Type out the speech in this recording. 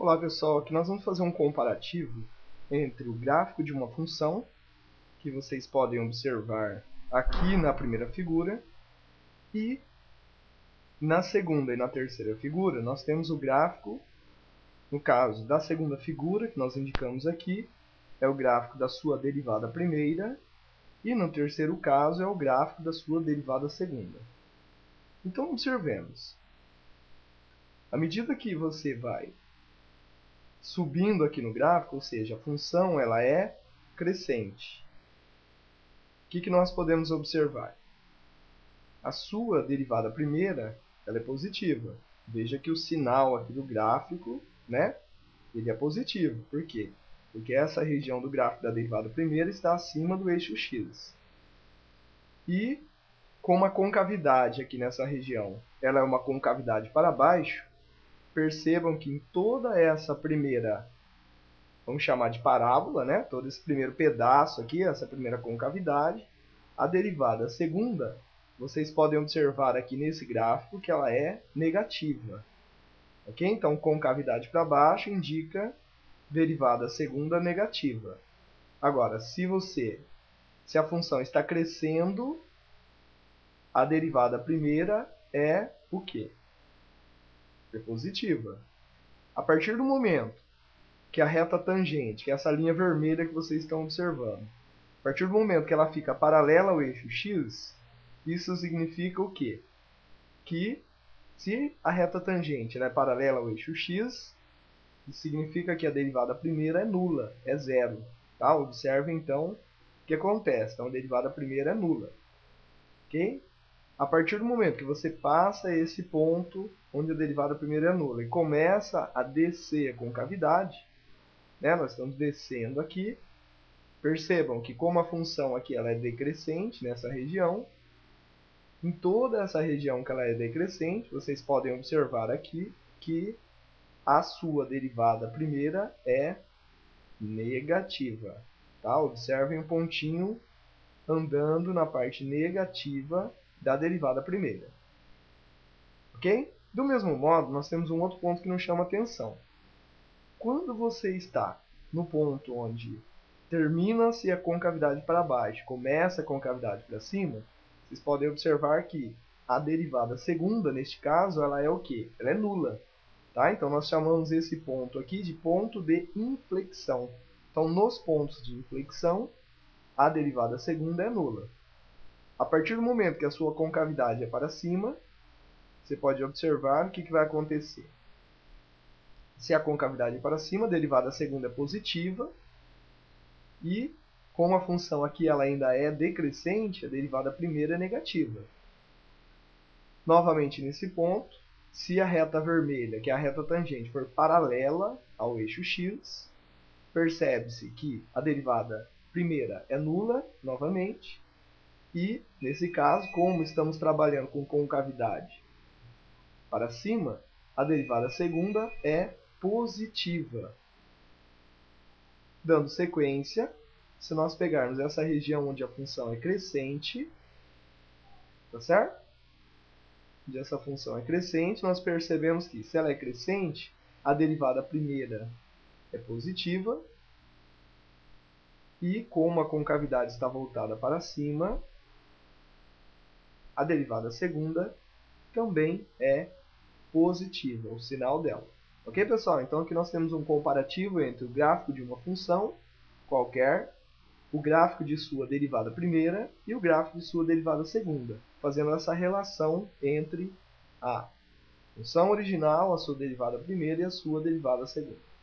Olá pessoal, aqui nós vamos fazer um comparativo entre o gráfico de uma função, que vocês podem observar aqui na primeira figura, e na segunda e na terceira figura nós temos o gráfico, no caso da segunda figura que nós indicamos aqui, é o gráfico da sua derivada primeira, e no terceiro caso é o gráfico da sua derivada segunda. Então observemos, à medida que você vai subindo aqui no gráfico, ou seja, a função ela é crescente. O que nós podemos observar? A sua derivada primeira ela é positiva. Veja que o sinal aqui do gráfico, ele é positivo. Por quê? Porque essa região do gráfico da derivada primeira está acima do eixo x. E como a concavidade aqui nessa região ela é uma concavidade para baixo, percebam que em toda essa primeira, vamos chamar de parábola, todo esse primeiro pedaço aqui, essa primeira concavidade, a derivada segunda, vocês podem observar aqui nesse gráfico que ela é negativa. Ok? Então, concavidade para baixo indica derivada segunda negativa. Agora, se a função está crescendo, a derivada primeira é o quê? É positiva. A partir do momento que a reta tangente, que é essa linha vermelha que vocês estão observando, a partir do momento que ela fica paralela ao eixo x, isso significa o quê? Que se a reta tangente é paralela ao eixo x, isso significa que a derivada primeira é nula, é zero. Tá? Observe então o que acontece. Então a derivada primeira é nula. Okay? A partir do momento que você passa esse ponto onde a derivada primeira é nula e começa a descer a concavidade, nós estamos descendo aqui, percebam que como a função aqui ela é decrescente nessa região, em toda essa região que ela é decrescente, vocês podem observar aqui que a sua derivada primeira é negativa. Tá? Observem o pontinho andando na parte negativa da derivada primeira. Ok? Do mesmo modo, nós temos um outro ponto que nos chama atenção. Quando você está no ponto onde termina-se a concavidade para baixo, começa a concavidade para cima, vocês podem observar que a derivada segunda, neste caso, ela é o quê? Ela é nula. Tá? Então, nós chamamos esse ponto aqui de ponto de inflexão. Então, nos pontos de inflexão, a derivada segunda é nula. A partir do momento que a sua concavidade é para cima, você pode observar o que vai acontecer. Se a concavidade é para cima, a derivada segunda é positiva. E, como a função aqui ela ainda é decrescente, a derivada primeira é negativa. Novamente nesse ponto, se a reta vermelha, que é a reta tangente, for paralela ao eixo x, percebe-se que a derivada primeira é nula, novamente, e, nesse caso, como estamos trabalhando com concavidade para cima, a derivada segunda é positiva. Dando sequência, se nós pegarmos essa região onde a função é crescente, tá certo? Onde essa função é crescente, nós percebemos que, se ela é crescente, a derivada primeira é positiva, e como a concavidade está voltada para cima, a derivada segunda também é positiva, o sinal dela. Ok, pessoal? Então aqui nós temos um comparativo entre o gráfico de uma função qualquer, o gráfico de sua derivada primeira e o gráfico de sua derivada segunda, fazendo essa relação entre a função original, a sua derivada primeira, e a sua derivada segunda.